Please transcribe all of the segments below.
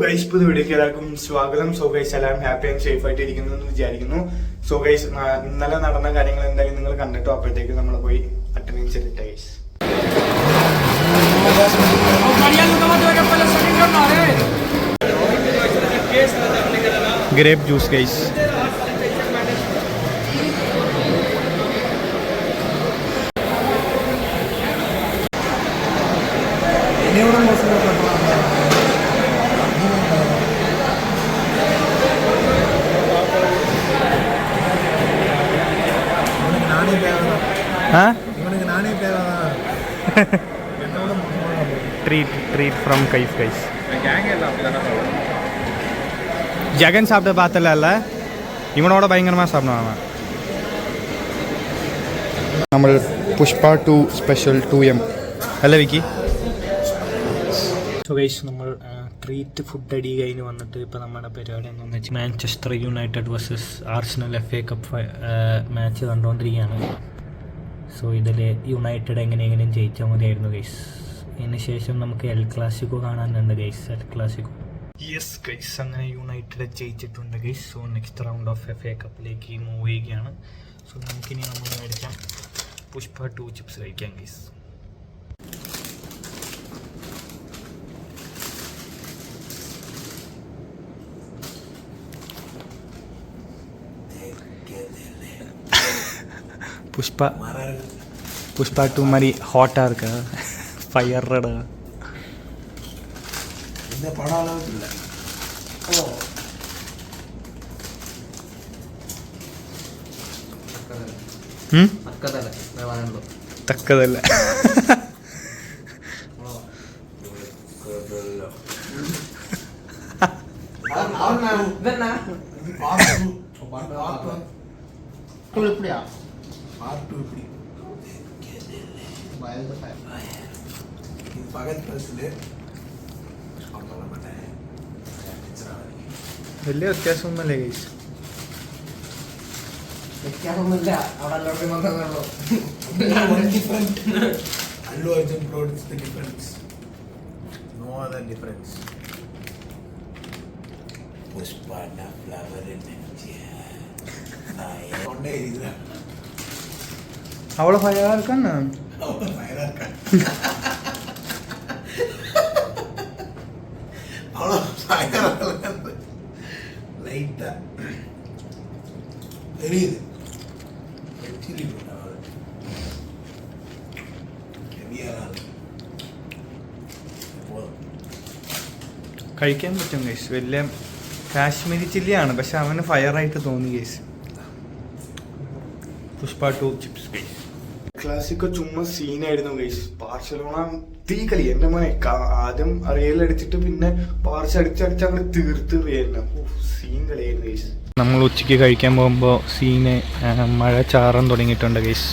Guys, പുതിയ വീഡിയോക്ക് എല്ലാവർക്കും സ്വാഗതം. സോ ഗൈസ്, എല്ലാവരും ഹാപ്പി ആൻഡ് സേഫ് ആയിട്ട് ഇരിക്കുന്നു എന്ന് വിചാരിക്കുന്നു. സോ ഗൈസ്, ഇന്നലെ നടന്ന കാര്യങ്ങൾ എന്തായാലും നിങ്ങൾ കണ്ടിട്ടോ. അപ്പോഴത്തേക്ക് നമ്മൾ പോയി അറ്റൻഡൻസ് എടുത്ത guys. Grape juice guys. Treat from cafe guys. Jagan സാപ്പിട്ട് പാത്തല്ല അല്ല, ഇവനോടെ ഭയങ്കരമായി സാപ്പിടാണ്. നമ്മൾ പുഷ്പ 2 സ്പെഷ്യൽ 2M അല്ല വിക്കി. സോ ഗൈസ്, നമ്മൾ ട്രീറ്റ് ഫുഡ് അടി കഴിഞ്ഞ് വന്നിട്ട് ഇപ്പോൾ നമ്മുടെ പരിപാടി എന്താണെന്ന് വെച്ചാൽ Manchester United versus Arsenal FA cup match കണ്ടുകൊണ്ടിരിക്കുകയാണ്. സോ ഇതിൽ യുണൈറ്റഡ് എങ്ങനെയെങ്കിലും ജയിച്ചാൽ മതിയായിരുന്നു ഗൈസ്. അതിന് ശേഷം നമുക്ക് എൽ ക്ലാസിക്കോ കാണാനുണ്ട് guys. El Clasico yes guys, അങ്ങനെ യുണൈറ്റഡ് ജയിച്ചിട്ടുണ്ട് guys. So next round of FA കപ്പിലേക്ക് മൂവ് ചെയ്യുകയാണ്. സോ നമുക്കിനി നമ്മൾ മേടിക്കാം പുഷ്പ 2 ചിപ്സ് കഴിക്കാം ഗൈസ്. पुष्पा 2 மாதிரி ஹாட்டா இருக்கா, ஃபயர்டா? இந்த படம் அளவுக்கு இல்ல. തക്കതല്ല. വലിയ വ്യത്യാസമൊന്നുമല്ലേ ഗൈസ്? വ്യത്യാസമൊന്നുമില്ല. Allu Arjun brought the difference. No other difference. Pushpa na flower in India. അവളെ ഫയറാക്കാൻ ലൈറ്റാ കഴിക്കാൻ പറ്റും ഗൈസ്. വലിയ കാശ്മീരി ചില്ലിയാണ്, പക്ഷെ അവന് ഫയറായിട്ട് തോന്നി guys. Pushpa 2 chips guys. Clasico ചുമ്മാ സീനായിരുന്നു ഗൈസ്. ബാർസലോണ തീ കളി. എൻ്റെ മോനെ ആദ്യം റിയൽ അടിച്ചിട്ട് പിന്നെ പാർച്ച അടിച്ചടിച്ച് അങ്ങനെ തീർത്ത് റിയലിന് സീൻ കളിയായിരുന്നു ഗൈസ്. നമ്മൾ ഉച്ചയ്ക്ക് കഴിക്കാൻ പോകുമ്പോൾ സീന് മഴ ചാറാൻ തുടങ്ങിയിട്ടുണ്ട് ഗൈസ്.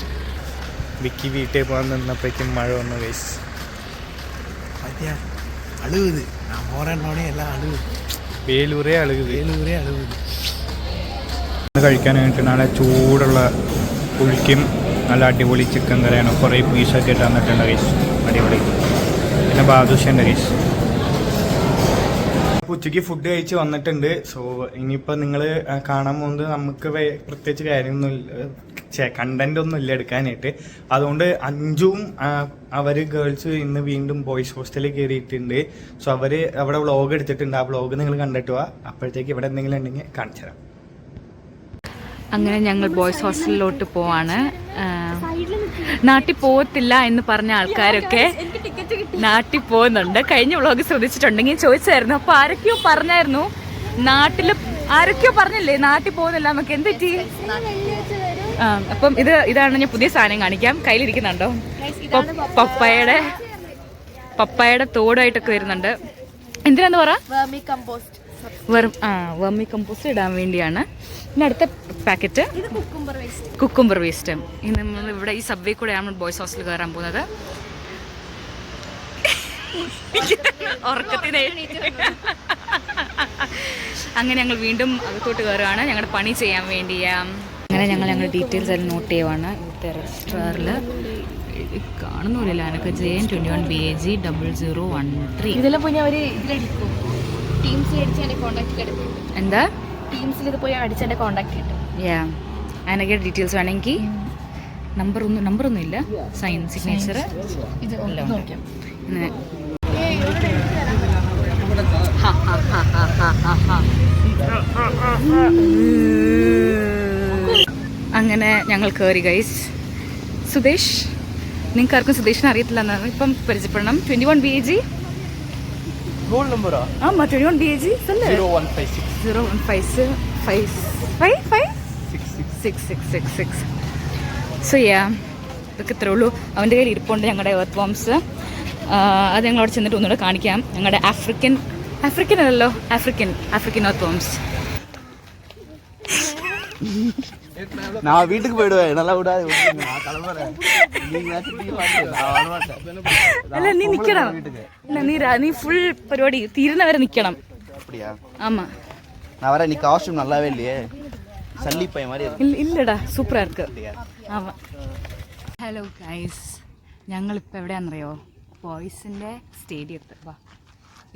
വിക്കി വീട്ടിൽ പോകാൻ നിന്നപ്പോഴേക്കും മഴ വന്നു ഗൈസ്. അഴുകുത് എല്ലാം അഴുകുത്. വേലൂരേ അഴുകുത്. കഴിക്കാനായിട്ട് നാളെ ചൂടുള്ള പുളിക്കും നല്ല അടിപൊളി ചിക്കൻ കറിയാണ്. കുറേ പീസൊക്കെ ഇട്ട് തന്നിട്ടുണ്ട് ഗൈസ്, അടിപൊളി. പിന്നെ ബാദുഷൻ്റെ ഗൈസ്. ഉച്ചയ്ക്ക് ഫുഡ് കഴിച്ച് വന്നിട്ടുണ്ട്. സോ ഇനിയിപ്പോൾ നിങ്ങൾ കാണാൻ പോകുന്നത് നമുക്ക് പ്രത്യേകിച്ച് കാര്യമൊന്നുമില്ല, കണ്ടന്റ് ഒന്നും ഇല്ല എടുക്കാനായിട്ട്. അതുകൊണ്ട് അഞ്ചും അവർ ഗേൾസ് ഇന്ന് വീണ്ടും ബോയ്സ് ഹോസ്റ്റലിൽ കയറിയിട്ടുണ്ട്. സോ അവർ അവിടെ വ്ളോഗ് എടുത്തിട്ടുണ്ട്. ആ വ്ളോഗ് നിങ്ങൾ കണ്ടിട്ട് പോവാ. അപ്പോഴത്തേക്ക് ഇവിടെ എന്തെങ്കിലും ഉണ്ടെങ്കിൽ കാണിച്ചു തരാം. അങ്ങനെ ഞങ്ങൾ ബോയ്സ് ഹോസ്റ്റലിലോട്ട് പോവാണ്. നാട്ടിൽ പോകത്തില്ല എന്ന് പറഞ്ഞ ആൾക്കാരൊക്കെ നാട്ടിൽ പോകുന്നുണ്ട്. കഴിഞ്ഞ വ്ളോഗ് ശ്രദ്ധിച്ചിട്ടുണ്ടെങ്കിൽ ചോദിച്ചായിരുന്നു. അപ്പോൾ ആരൊക്കെയോ പറഞ്ഞായിരുന്നു നാട്ടിൽ, ആരൊക്കെയോ പറഞ്ഞില്ലേ നാട്ടിൽ പോകുന്നില്ല എന്നൊക്കെ. എന്ത് പറ്റി? അപ്പം ഇതാണ് ഞാൻ പുതിയ സാധനം കാണിക്കാം. കയ്യിലിരിക്കുന്നുണ്ടോ? പപ്പായയുടെ തോടായിട്ടൊക്കെ വരുന്നുണ്ട്. എന്തിനാന്ന് പറ? വെർമി കമ്പോസ്റ്റ് ഇടാൻ വേണ്ടിയാണ്. പിന്നെ അടുത്ത പാക്കറ്റ് കുക്കുംബർ വേസ്റ്റ്. ഇന്ന് നമ്മൾ ഇവിടെ ഈ സബ്വേ കൂടെയാണ് ബോയ്സ് ഹോസ്റ്റലിൽ കയറാൻ പോകുന്നത്. ഉറക്കത്തിനെ അങ്ങനെ ഞങ്ങൾ വീണ്ടും അകത്തോട്ട് കയറുകയാണ് ഞങ്ങളുടെ പണി ചെയ്യാൻ വേണ്ടി. അങ്ങനെ ഞങ്ങളുടെ ഡീറ്റെയിൽസ് എല്ലാം നോട്ട് ചെയ്യുവാണ്. ഇവിടുത്തെ രജിസ്ട്രാറിൽ കാണുന്നില്ല എനിക്ക് JN 21 BAG 0013. ഇതെല്ലാം പോയി അവർ ഇതിലടിക്കും. ടീംസിൽ അടിച്ച് എൻ്റെ കോൺടാക്ട് കിട്ടും. എന്താ ടീംസിൽ ഇത് പോയി അടിച്ച് എൻ്റെ കോൺടാക്ട് കിട്ടും. അതിനൊക്കെ ഡീറ്റെയിൽസ് വേണമെങ്കിൽ നമ്പറൊന്നും ഇല്ല, സൈൻ സിഗ്നേച്ചർ ഇത് നോക്കാം. അങ്ങനെ ഞങ്ങൾ കയറി ഗൈസ്. സുദേശ്, നിങ്ങൾക്ക് ആർക്കും സുദേശിനെ അറിയത്തില്ല എന്നാണ് ഇപ്പം പരിചയപ്പെടണം. 21 BAG റോൾ നമ്പറാ? ആമാ 21 BAG 0156. സോ ഇതൊക്കെ ഇത്രേ ഉള്ളൂ. അവൻ്റെ കയ്യിൽ ഇരിപ്പുണ്ട് ഞങ്ങളുടെ എർത്ത് വോംസ്. അത് ഞങ്ങളവിടെ ചെന്നിട്ട് ഒന്നുകൂടെ കാണിക്കാം. ഞങ്ങളുടെ ആഫ്രിക്കൻ അല്ലല്ലോ, ആഫ്രിക്കൻ എർത്ത് വോംസ്. நான் வீட்டுக்கு போயிடுவேன், நல்லா விடாது. അല്ല നീ നിക്കണം, നീ ഫുൾ പരിപാടി തീരുന്നവരെ നിക്കണം. அப்படியா? ஆமா நான் வரேன். நீ காஸ்டியூம் நல்லாவே இல்லையே, சல்லி பையன் மாதிரி இருக்கு. ഇല്ലടാ, സൂപ്പറാ ഇருக்கு. ആമാ. ഹലോ ഗൈസ്, ഞങ്ങളിപ്പോൾ എവിടെയാണെന്നറിയോ? ബോയ്സിൻ്റെ സ്റ്റേഡിയത്തിൽ. വാ,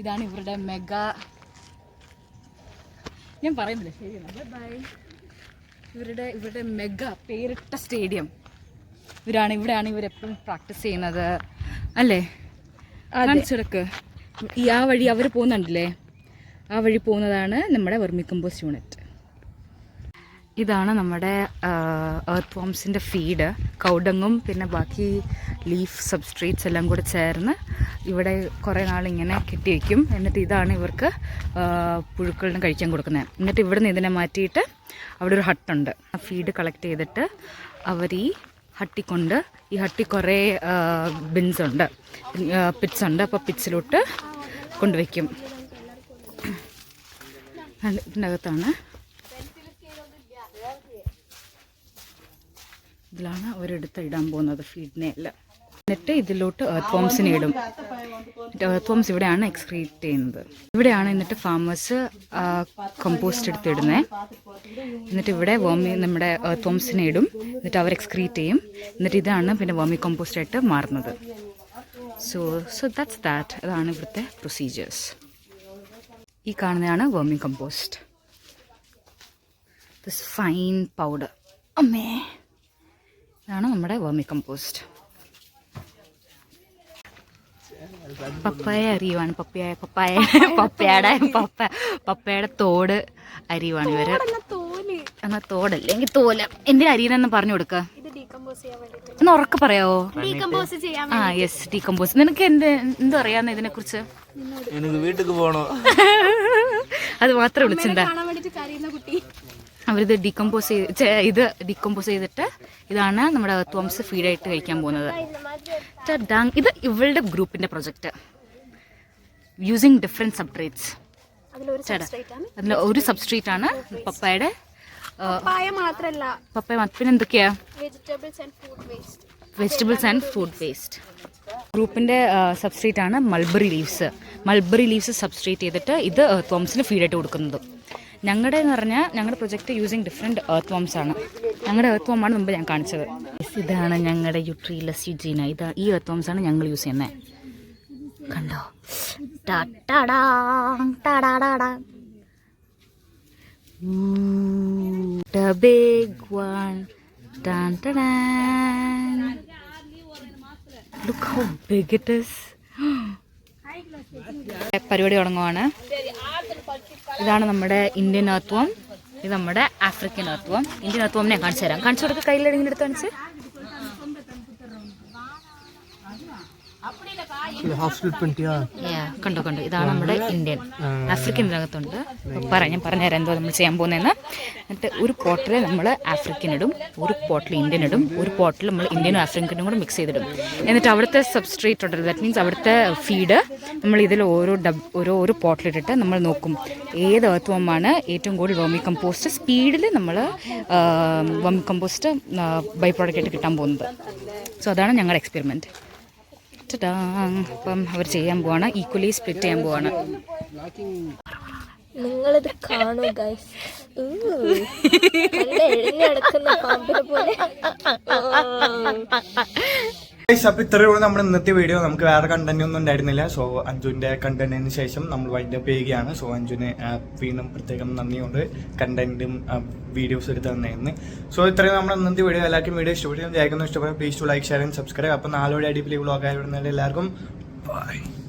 ഇതാണ് ഇവരുടെ മെഗാ, ഞാൻ പറയുന്നില്ല ശരിയാണ്, ബൈ. ഇവരുടെ മെഗാ പേരിട്ട സ്റ്റേഡിയം ഇവിടെയാണ് ഇവരെപ്പോഴും പ്രാക്ടീസ് ചെയ്യുന്നത് അല്ലേ? കാണിച്ചെടുക്ക്. ആ വഴി അവർ പോകുന്നുണ്ടല്ലേ, ആ വഴി പോകുന്നതാണ് നമ്മുടെ വെർമി കമ്പോസ്റ്റ് യൂണിറ്റ്. ഇതാണ് നമ്മുടെ എർത്ത് വോംസിൻ്റെ ഫീഡ്. കൗഡങ്ങും പിന്നെ ബാക്കി ലീഫ് സബ്സ്ട്രേറ്റ്സ് എല്ലാം കൂടെ ചേർന്ന് ഇവിടെ കുറേ നാളിങ്ങനെ കെട്ടി വയ്ക്കും. എന്നിട്ട് ഇതാണ് ഇവർക്ക് പുഴുക്കളിന് കഴിക്കാൻ കൊടുക്കുന്നത്. എന്നിട്ട് ഇവിടെ നിന്ന് ഇതിനെ മാറ്റിയിട്ട് അവിടെ ഒരു ഹട്ടുണ്ട്. ആ ഫീഡ് കളക്ട് ചെയ്തിട്ട് അവർ ഈ ഹട്ടിക്കൊണ്ട്, ഈ ഹട്ടി കുറേ ബിൻസ് ഉണ്ട്, പിറ്റ്സ് ഉണ്ട്. അപ്പോൾ പിറ്റ്സിലോട്ട് കൊണ്ടുവയ്ക്കും. ഇതിൻ്റെ അകത്താണ്, ഇതിലാണ് അവരെടുത്ത് ഇടാൻ പോകുന്നത് ഫീഡിനെ എല്ലാം. എന്നിട്ട് ഇതിലോട്ട് എർത്ത് വോംസിനെ ഇടും. എർത്ത് വോംസ് ഇവിടെയാണ് എക്സ്ക്രീറ്റ് ചെയ്യുന്നത്. ഇവിടെയാണ് എന്നിട്ട് ഫാമേഴ്സ് കമ്പോസ്റ്റ് എടുത്തിടുന്നത്. എന്നിട്ട് ഇവിടെ നമ്മുടെ എർത്ത് വോംസിനെ ഇടും. എന്നിട്ട് അവർ എക്സ്ക്രീറ്റ് ചെയ്യും. എന്നിട്ട് ഇതാണ് പിന്നെ വേർമി കമ്പോസ്റ്റ് ആയിട്ട് മാറുന്നത്. So that's that. അതാണ് ഇവിടുത്തെ പ്രൊസീജിയേഴ്സ്. ഈ കാണുന്നതാണ് vermi compost. This fine powder. അമ്മേ, ഇതാണ് നമ്മുടെ വേർമി കമ്പോസ്റ്റ്. പപ്പായ അരിയുവാണ്. പപ്പയുടെ തോട് അരിയുവാണ് ഇവര്. എന്നാ തോടല്ലെങ്കിൽ തോല്. എന്തിനാ അരിയെന്ന് പറഞ്ഞു കൊടുക്ക എന്ന് ഉറക്കെ പറയാവോ? ആ യെസ്, ഡീകമ്പോസ്. നിനക്ക് എന്തോ അറിയാവുന്ന ഇതിനെ കുറിച്ച്? വീട്ടിലേക്ക് പോകണോ? അത് മാത്രമേ ഉള്ളൂ ചിന്ത. അവരിത് ഡീകമ്പോസ് ചെയ്തിട്ട് ഇതാണ് നമ്മുടെ എർത്ത് വോംസ് ഫീഡായിട്ട് കഴിക്കാൻ പോകുന്നത്. ഇത് ഇവളുടെ ഗ്രൂപ്പിന്റെ പ്രൊജക്റ്റ്. Using different substrates. അതിൽ ഒരു സബ്സ്ട്രേറ്റ് ആണ് പപ്പായ പിന്നെ എന്തൊക്കെയാ? Vegetables and food waste. ഗ്രൂപ്പിന്റെ സബ്സ്ട്രേറ്റ് ആണ് മൾബറി ലീവ്സ് സബ്സ്ട്രേറ്റ് ചെയ്തിട്ട് ഇത് എർത്ത് വോംസിന് ഫീഡായിട്ട് കൊടുക്കുന്നത്. ഞങ്ങളുടെ എന്ന് പറഞ്ഞാൽ ഞങ്ങളുടെ project using different earth worms ആണ്. ഞങ്ങളുടെ എർത്ത് വോമാണ് മുമ്പ് ഞാൻ കാണിച്ചത്. ഇതാണ് ഞങ്ങളുടെ യുട്രീലസ് യുജീന. ഈ എർത്ത് വോംസ് ആണ് ഞങ്ങൾ യൂസ് ചെയ്യുന്നത്. കണ്ടോ? The big one. Dun, dun, dun. Look how big it is. പരിപാടി തുടങ്ങുവാണ്. ഇതാണ് നമ്മുടെ ഇന്ത്യൻ എർത്ത് വോം, ഇത് നമ്മുടെ ആഫ്രിക്കൻ എർത്ത് വോം. ഇന്ത്യൻ എർത്ത് വോമിനെ കാണിച്ചു തരാം. കാണിച്ചു കൊടുക്കുക. കയ്യിലെടുത്ത് എടുത്ത് കാണിച്ച്. കണ്ടോ, ഇതാണ് നമ്മുടെ ഇന്ത്യൻ. ആഫ്രിക്കൻ ഇതിനകത്തുണ്ട്. ഞാൻ പറഞ്ഞുതരാം എന്തോ നമ്മൾ ചെയ്യാൻ പോകുന്നതെന്ന്. എന്നിട്ട് ഒരു പോട്ടിൽ നമ്മൾ ആഫ്രിക്കൻ ഇടും, ഒരു പോട്ടിൽ ഇന്ത്യൻ ഇടും, ഒരു പോട്ടിൽ നമ്മൾ ഇന്ത്യനും ആഫ്രിക്കനും കൂടെ മിക്സ് ചെയ്തിടും. എന്നിട്ട് അവിടുത്തെ സബ്സ്ട്രേറ്റ് ഉണ്ടല്ലോ, ദാറ്റ് മീൻസ് അവിടുത്തെ ഫീഡ് നമ്മൾ ഇതിൽ ഓരോ പോട്ടിലിട്ടിട്ട് നമ്മൾ നോക്കും ഏത് എർത്ത് വോമാണ് ഏറ്റവും കൂടുതൽ വേർമി കമ്പോസ്റ്റ് സ്പീഡിൽ നമ്മൾ വേർമി കമ്പോസ്റ്റ് ബൈ പ്രോഡക്റ്റ് ആയിട്ട് കിട്ടാൻ പോകുന്നത്. സോ അതാണ് ഞങ്ങളുടെ എക്സ്പെരിമെൻറ്റ്. അപ്പം അവർ ചെയ്യാൻ പോവാണ്, ഈക്വലി സ്പ്ലിറ്റ് ചെയ്യാൻ പോവാണ്. നിങ്ങളിത് കാണൂ ഗൈസ്. എഴുന്നടക്കുന്ന പാമ്പിനെ പോലെ അപ്പോൾ ഇത്രയുള്ള നമ്മുടെ ഇന്നത്തെ വീഡിയോ. നമുക്ക് വേറെ കണ്ടന്റ് ഒന്നും ഉണ്ടായിരുന്നില്ല. സോ അഞ്ജുവിന്റെ കണ്ടന്റിന് ശേഷം നമ്മൾ വൈൻഡപ്പ് ചെയ്യുകയാണ്. സോ അഞ്ജുവിന് വീണ്ടും പ്രത്യേകം നന്ദിയുണ്ട് കണ്ടന്റും വീഡിയോസ് എടുത്ത് തന്നെയായിരുന്നു. സോ ഇത്രയും നമ്മുടെ ഇന്നത്തെ വീഡിയോ. എല്ലാവർക്കും വീഡിയോ ഇഷ്ടപ്പെടുകയും ഇഷ്ടപ്പെടും. Please to like share and subscribe. അപ്പോൾ നാളെ അടിപൊളി വ്ളോഗ് ആയിരുന്നാലും എല്ലാവർക്കും ബൈ.